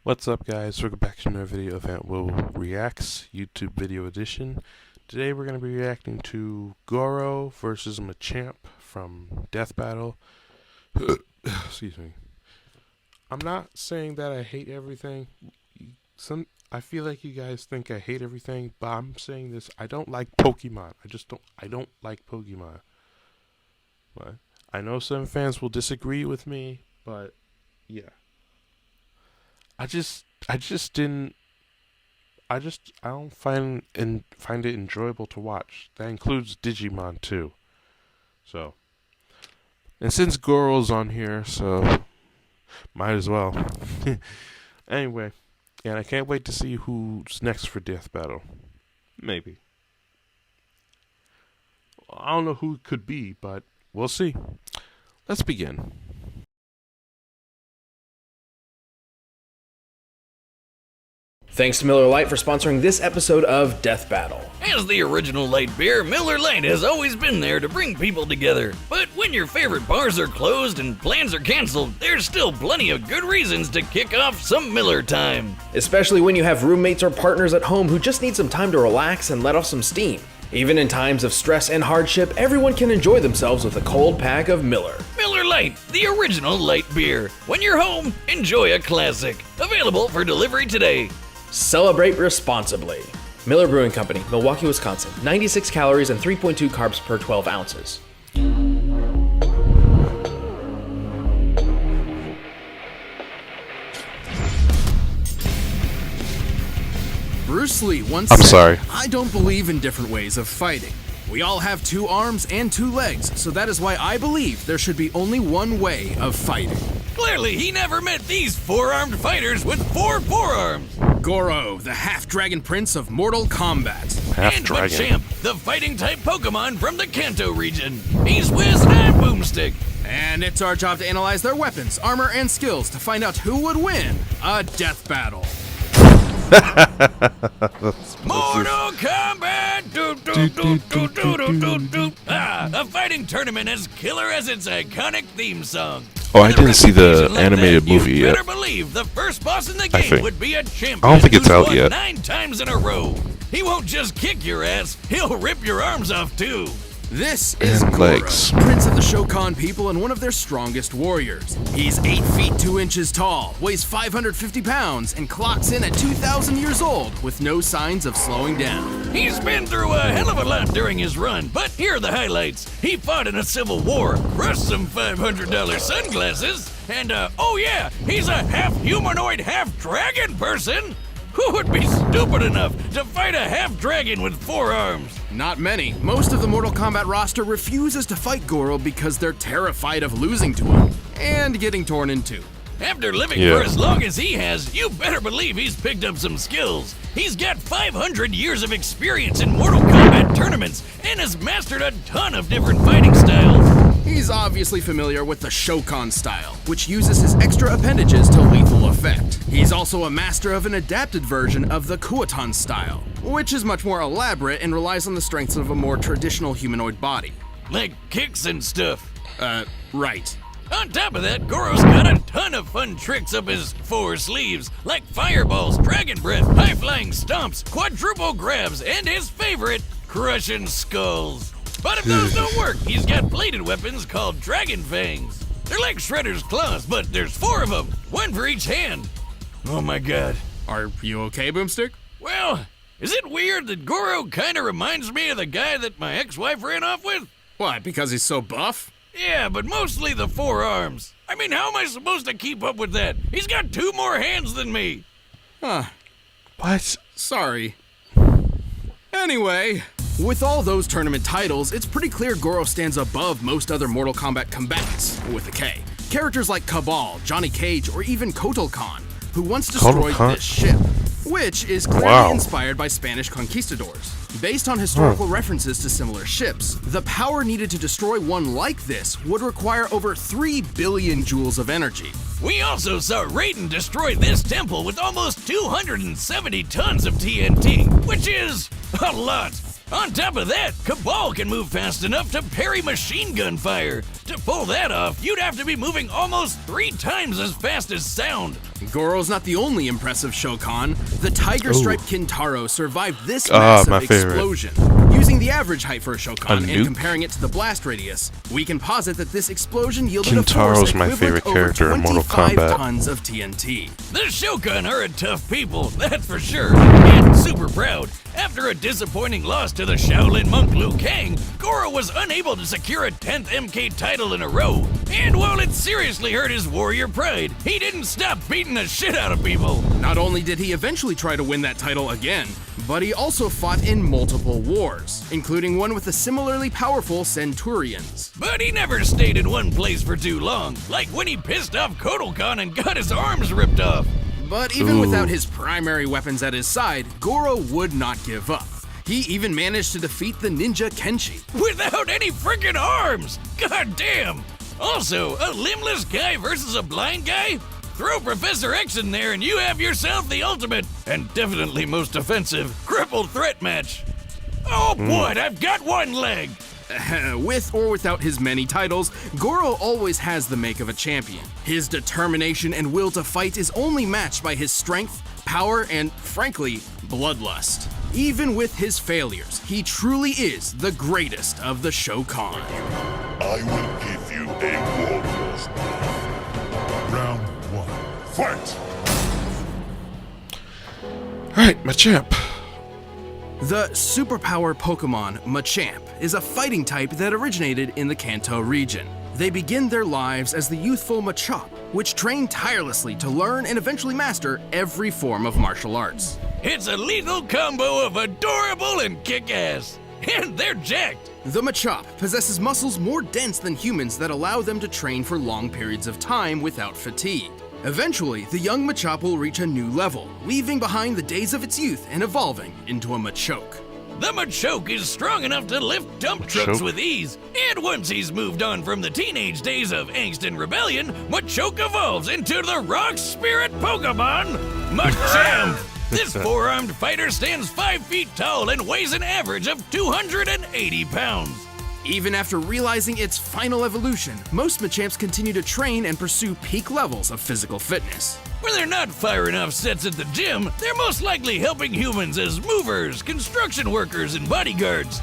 What's up, guys? Welcome back to another video of Will Reacts YouTube video edition. Today we're going to be reacting to Goro versus Machamp from Death Battle. Excuse me. I'm not saying that I hate everything. I feel like you guys think I hate everything, but I'm saying this. I don't like Pokemon. I don't like Pokemon. But I know some fans will disagree with me, but yeah. I don't find it enjoyable to watch. That includes Digimon too. So, and since Goro's on here, so might as well. Anyway, and I can't wait to see who's next for Death Battle. Maybe. I don't know who it could be, but we'll see. Let's begin. Thanks to Miller Lite for sponsoring this episode of Death Battle. As the original light beer, Miller Lite has always been there to bring people together. But when your favorite bars are closed and plans are canceled, there's still plenty of good reasons to kick off some Miller time. Especially when you have roommates or partners at home who just need some time to relax and let off some steam. Even in times of stress and hardship, everyone can enjoy themselves with a cold pack of Miller. Miller Lite, the original light beer. When you're home, enjoy a classic. Available for delivery today. Celebrate responsibly. Miller Brewing Company, Milwaukee, Wisconsin. 96 calories and 3.2 carbs per 12 ounces. Bruce Lee once I'm said, sorry. I don't believe in different ways of fighting. We all have 2 arms and 2 legs, so that is why I believe there should be only one way of fighting. Clearly, he never met these 4-armed fighters with 4 forearms. Goro, the half-dragon prince of Mortal Kombat. And Machamp, the fighting-type Pokemon from the Kanto region. He's Whiz and I'm Boomstick. And it's our job to analyze their weapons, armor, and skills to find out who would win a death battle. Mortal Kombat! A fighting tournament as killer as its iconic theme song. Oh, I didn't see the animated movie you yet. better believe the first boss in the game would be a champion. I don't think it's who's out won yet. 9 times in a row. He won't just kick your ass, he'll rip your arms off too. This is And Goro, legs. prince of the Shokan people and one of their strongest warriors. He's 8 feet 2 inches tall, weighs 550 pounds, and clocks in at 2,000 years old with no signs of slowing down. He's been through a hell of a lot during his run, but here are the highlights. He fought in a civil war, crushed some $500 sunglasses, and oh yeah, he's a half-humanoid, half-dragon person. Who would be stupid enough to fight a half-dragon with 4 arms? Not many. Most of the Mortal Kombat roster refuses to fight Goro because they're terrified of losing to him and getting torn in two. After living for as long as he has, you better believe he's picked up some skills. He's got 500 years of experience in Mortal Kombat tournaments and has mastered a ton of different fighting styles. He's obviously familiar with the Shokan style, which uses his extra appendages to lethal effect. He's also a master of an adapted version of the Kuotan style, which is much more elaborate and relies on the strengths of a more traditional humanoid body. Like kicks and stuff. Right. On top of that, Goro's got a ton of fun tricks up his 4 sleeves, like fireballs, dragon breath, high-flying stomps, quadruple grabs, and his favorite, crushing skulls. But if those don't work, he's got bladed weapons called dragon fangs. They're like Shredder's claws, but there's 4 of them, 1 for each hand. Oh my god. Are you okay, Boomstick? Well, is it weird that Goro kinda reminds me of the guy that my ex-wife ran off with? What, because he's so buff? Yeah, but mostly the 4 arms. I mean, how am I supposed to keep up with that? He's got 2 more hands than me. Huh. What? Sorry. Anyway, with all those tournament titles, it's pretty clear Goro stands above most other Mortal Kombat combatants, with a K. Characters like Cabal, Johnny Cage, or even Kotal Khan, who once destroyed this ship, which is clearly inspired by Spanish conquistadors. Based on historical references to similar ships, the power needed to destroy one like this would require over 3 billion joules of energy. We also saw Raiden destroy this temple with almost 270 tons of TNT, which is a lot. On top of that, Cabal can move fast enough to parry machine gun fire. To pull that off, you'd have to be moving almost 3 times as fast as sound. Goro's not the only impressive Shokan. The tiger-striped Kintaro survived this massive explosion. Using the average height for a Shokan and comparing it to the blast radius, we can posit that this explosion yielded Kintaro's a force my favorite equivalent character over in Mortal 25 Kombat. tons of TNT. The Shokan are a tough people, that's for sure, and super proud. After a disappointing loss to the Shaolin monk Liu Kang, Goro was unable to secure a 10th MK title in a row. And while it seriously hurt his warrior pride, he didn't stop beating the shit out of people. Not only did he eventually try to win that title again, but he also fought in multiple wars, including one with the similarly powerful Centurions. But he never stayed in one place for too long, like when he pissed off Kotal Khan and got his arms ripped off. But even without his primary weapons at his side, Goro would not give up. He even managed to defeat the ninja Kenshi. Without any freaking arms! God damn! Also, a limbless guy versus a blind guy? Throw Professor X in there and you have yourself the ultimate, and definitely most offensive, crippled threat match. Oh boy, I've got one leg! With or without his many titles, Goro always has the make of a champion. His determination and will to fight is only matched by his strength, power, and, frankly, bloodlust. Even with his failures, he truly is the greatest of the Shokan. I will give you a warrior's name. Round 1. Fight! Alright, Machamp. The superpower Pokemon Machamp is a fighting type that originated in the Kanto region. They begin their lives as the youthful Machamp, which train tirelessly to learn and eventually master every form of martial arts. It's a lethal combo of adorable and kick-ass. And they're jacked. The Machamp possesses muscles more dense than humans that allow them to train for long periods of time without fatigue. Eventually, the young Machamp will reach a new level, leaving behind the days of its youth and evolving into a Machoke. The Machoke is strong enough to lift dump trucks with ease, and once he's moved on from the teenage days of angst and rebellion, Machoke evolves into the rock spirit Pokemon, Machamp! This four-armed fighter stands 5 feet tall and weighs an average of 280 pounds. Even after realizing its final evolution, most Machamps continue to train and pursue peak levels of physical fitness. When they're not firing off sets at the gym, they're most likely helping humans as movers, construction workers, and bodyguards.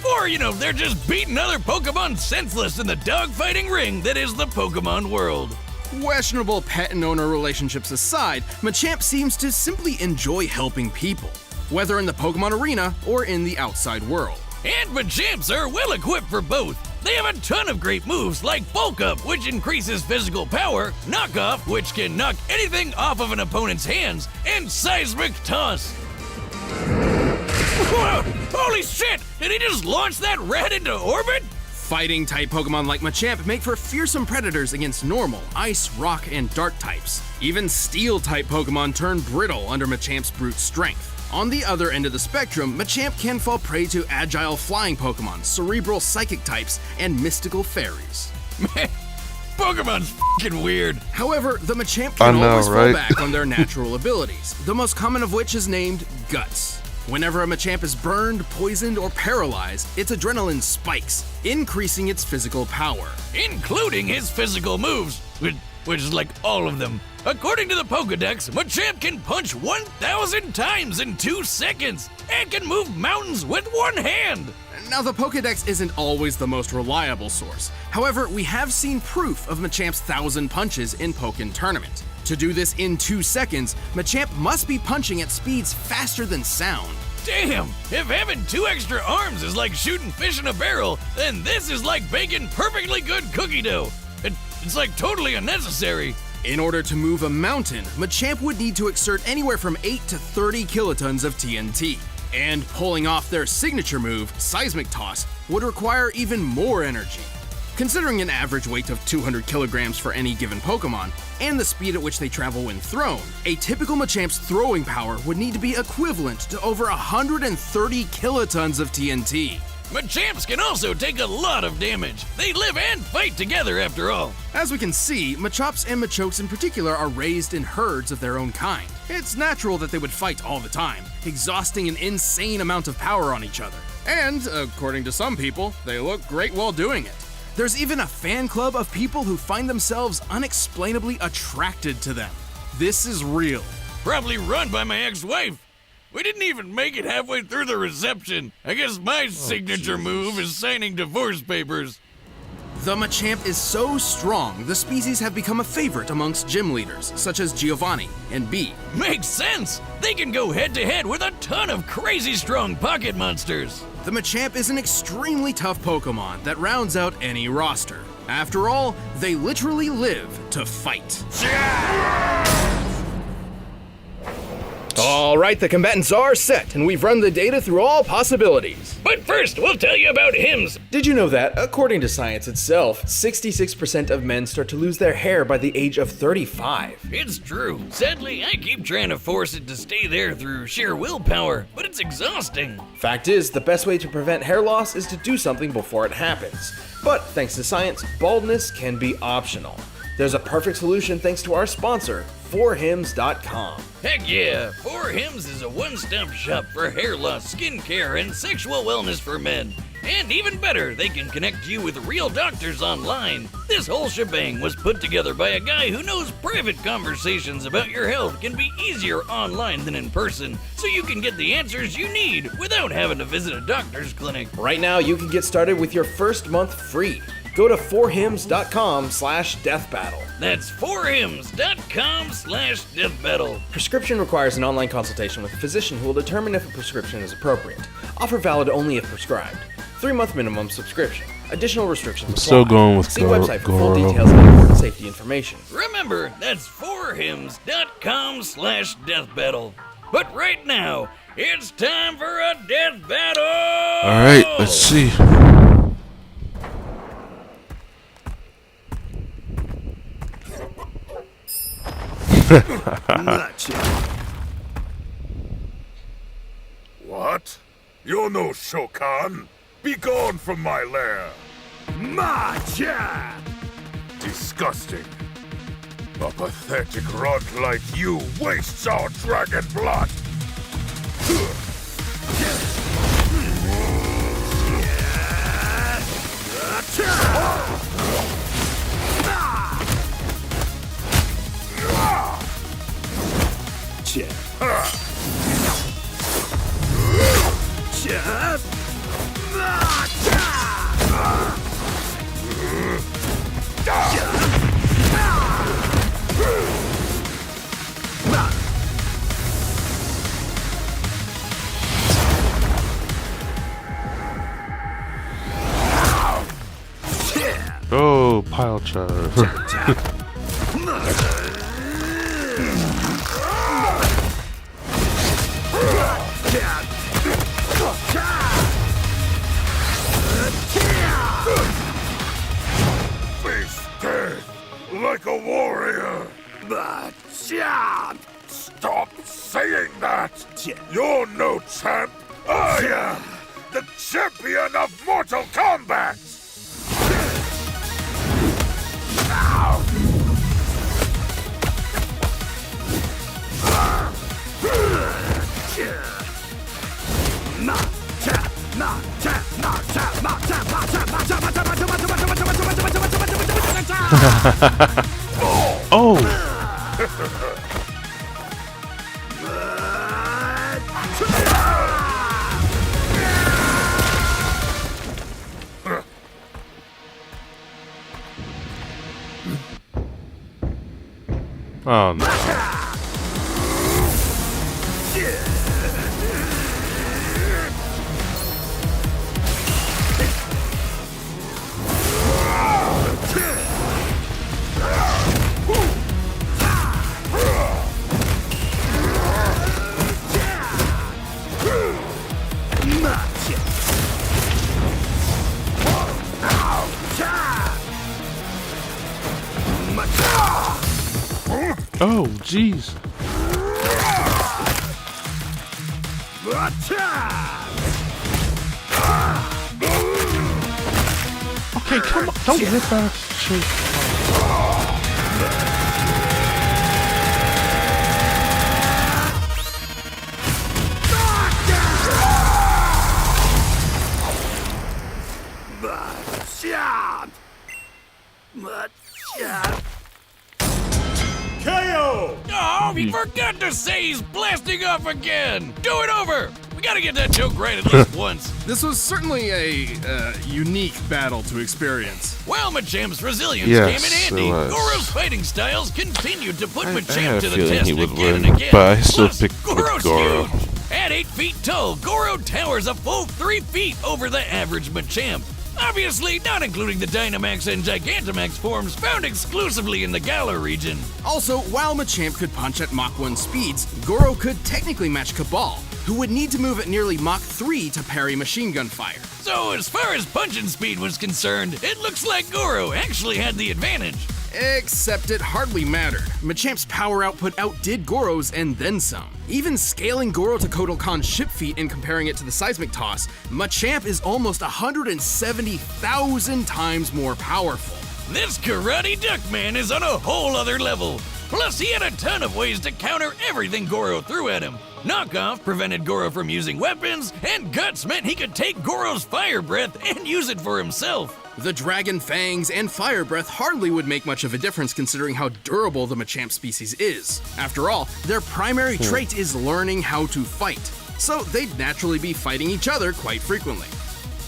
Or, they're just beating other Pokemon senseless in the dogfighting ring that is the Pokemon world. Questionable pet and owner relationships aside, Machamp seems to simply enjoy helping people, whether in the Pokemon arena or in the outside world. And Machamps are well equipped for both. They have a ton of great moves like Bulk Up, which increases physical power, Knock Off, which can knock anything off of an opponent's hands, and Seismic Toss. Whoa, holy shit! Did he just launch that rat into orbit? Fighting-type Pokemon like Machamp make for fearsome predators against normal, ice, rock, and dark types. Even Steel-type Pokemon turn brittle under Machamp's brute strength. On the other end of the spectrum, Machamp can fall prey to agile flying Pokemon, cerebral psychic types, and mystical fairies. Man, Pokemon's f***ing weird. However, the Machamp can always fall back on their natural abilities, the most common of which is named Guts. Whenever a Machamp is burned, poisoned, or paralyzed, its adrenaline spikes, increasing its physical power. Including his physical moves, which is like all of them. According to the Pokedex, Machamp can punch 1,000 times in 2 seconds and can move mountains with one hand. Now, the Pokedex isn't always the most reliable source. However, we have seen proof of Machamp's 1,000 punches in Pokken Tournament. To do this in 2 seconds, Machamp must be punching at speeds faster than sound. Damn, if having 2 extra arms is like shooting fish in a barrel, then this is like baking perfectly good cookie dough. It's like totally unnecessary. In order to move a mountain, Machamp would need to exert anywhere from 8 to 30 kilotons of TNT. And pulling off their signature move, Seismic Toss, would require even more energy. Considering an average weight of 200 kilograms for any given Pokemon, and the speed at which they travel when thrown, a typical Machamp's throwing power would need to be equivalent to over 130 kilotons of TNT. Machamps can also take a lot of damage. They live and fight together after all. As we can see, Machamps and Machokes in particular are raised in herds of their own kind. It's natural that they would fight all the time, exhausting an insane amount of power on each other. And, according to some people, they look great while doing it. There's even a fan club of people who find themselves unexplainably attracted to them. This is real. Probably run by my ex-wife. We didn't even make it halfway through the reception. I guess my signature move is signing divorce papers. The Machamp is so strong, the species have become a favorite amongst gym leaders, such as Giovanni and B. Makes sense. They can go head-to-head with a ton of crazy strong pocket monsters. The Machamp is an extremely tough Pokemon that rounds out any roster. After all, they literally live to fight. Alright, the combatants are set, and we've run the data through all possibilities. But first, we'll tell you about Hims. Did you know that, according to science itself, 66% of men start to lose their hair by the age of 35? It's true. Sadly, I keep trying to force it to stay there through sheer willpower, but it's exhausting. Fact is, the best way to prevent hair loss is to do something before it happens. But thanks to science, baldness can be optional. There's a perfect solution thanks to our sponsor, 4hims.com. Heck yeah! 4Hims is a one-stop shop for hair loss, skincare, and sexual wellness for men. And even better, they can connect you with real doctors online. This whole shebang was put together by a guy who knows private conversations about your health can be easier online than in person, so you can get the answers you need without having to visit a doctor's clinic. Right now, you can get started with your first month free. Go to 4hims.com/deathbattle. That's 4hims.com/deathbattle. Prescription requires an online consultation with a physician who will determine if a prescription is appropriate. Offer valid only if prescribed. 3-month minimum subscription. Additional restrictions apply. Still going with See website for full Goro. details and important safety information. Remember, that's 4hims.com/deathbattle. But right now, it's time for a death battle! Alright, let's see. What? You're no Shokan. Be gone from my lair. Machamp! Disgusting. A pathetic runt like you wastes our dragon blood. Oh, pile charge. Face death like a warrior. Machamp! Stop saying that. You're no champ. I am the champion of Mortal Kombat. Oh! Oh no. Oh, jeez. Okay, come on. Don't hit that shit. KO! Oh, Oh, he forgot to say he's blasting off again! Do it over! We gotta get that joke right at least once. This was certainly a unique battle to experience. While Machamp's resilience Yes, came in it handy, was. Goro's fighting styles continued to put I had Machamp a to the feeling test he would again win, and again. but I still Plus, picked with Goro's Goro. huge. At 8 feet tall, Goro towers a full 3 feet over the average Machamp. Obviously, not including the Dynamax and Gigantamax forms found exclusively in the Galar region. Also, while Machamp could punch at Mach 1 speeds, Goro could technically match Cabal, who would need to move at nearly Mach 3 to parry machine gun fire. So, as far as punching speed was concerned, it looks like Goro actually had the advantage. Except it hardly mattered. Machamp's power output outdid Goro's and then some. Even scaling Goro to Kotal Khan's ship feet and comparing it to the seismic toss, Machamp is almost 170,000 times more powerful. This Karate Duck Man is on a whole other level. Plus, he had a ton of ways to counter everything Goro threw at him. Knockoff prevented Goro from using weapons, and Guts meant he could take Goro's fire breath and use it for himself. The Dragon Fangs and Fire Breath hardly would make much of a difference considering how durable the Machamp species is. After all, their primary trait is learning how to fight, so they'd naturally be fighting each other quite frequently.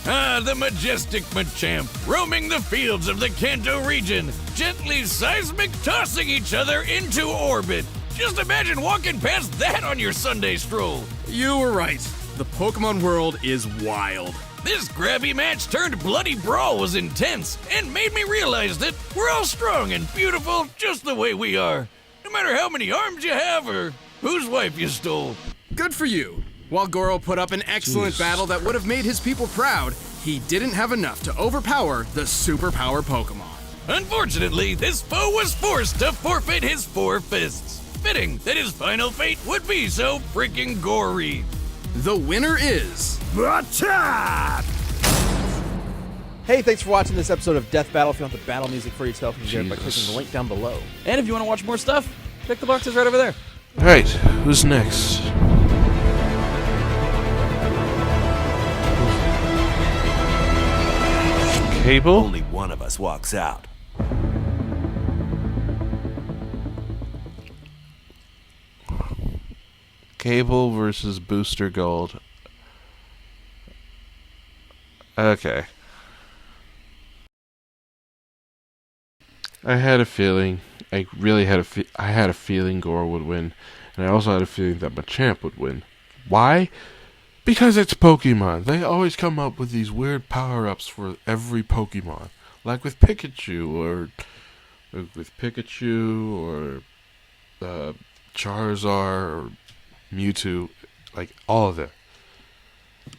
Ah, the majestic Machamp, roaming the fields of the Kanto region, gently seismic tossing each other into orbit. Just imagine walking past that on your Sunday stroll. You were right. The Pokemon world is wild. This grabby match turned bloody brawl was intense and made me realize that we're all strong and beautiful just the way we are. No matter how many arms you have or whose wife you stole. Good for you. While Goro put up an excellent battle that would have made his people proud, he didn't have enough to overpower the superpower Pokemon. Unfortunately, this foe was forced to forfeit his 4 fists. Fitting that his final fate would be so freaking gory. The winner is... Machamp! Hey, thanks for watching this episode of Death Battle. If you want the battle music for yourself, you can get it by Jesus. clicking the link down below. And if you want to watch more stuff, pick the boxes right over there. Alright, who's next? Cable? Only one of us walks out. Cable versus Booster Gold. Okay. I had a feeling. I really had I had a feeling Goro would win, and I also had a feeling that Machamp would win. Why? Because it's Pokemon. They always come up with these weird power-ups for every Pokemon, like with Pikachu or Charizard or Mewtwo, like all of it.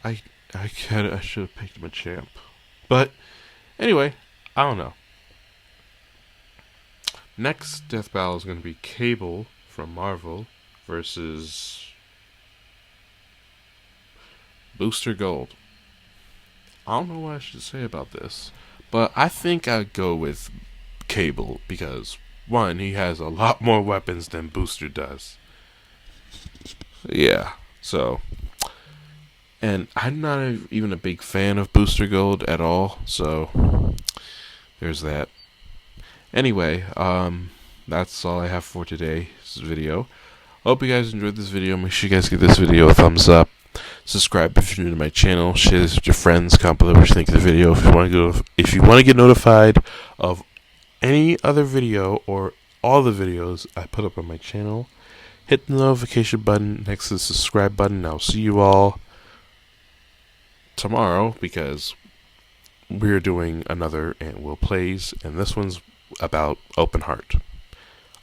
I should have picked Machamp, but anyway, I don't know. Next death battle is going to be Cable from Marvel versus Booster Gold. I don't know what I should say about this, but I think I'd go with Cable because, one, he has a lot more weapons than Booster does. Yeah, so. And I'm not even a big fan of Booster Gold at all, so there's that. Anyway, that's all I have for today's video. Hope you guys enjoyed this video. Make sure you guys give this video a thumbs up. Subscribe if you're new to my channel. Share this with your friends. Comment below what you think of the video. If you want to get notified of any other video or all the videos I put up on my channel, hit the notification button next to the subscribe button. I'll see you all tomorrow because we're doing another Ant Will Plays, and this one's about Open Heart.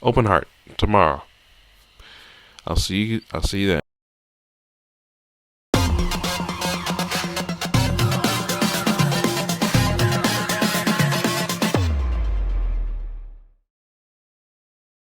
Open Heart tomorrow. I'll see you then.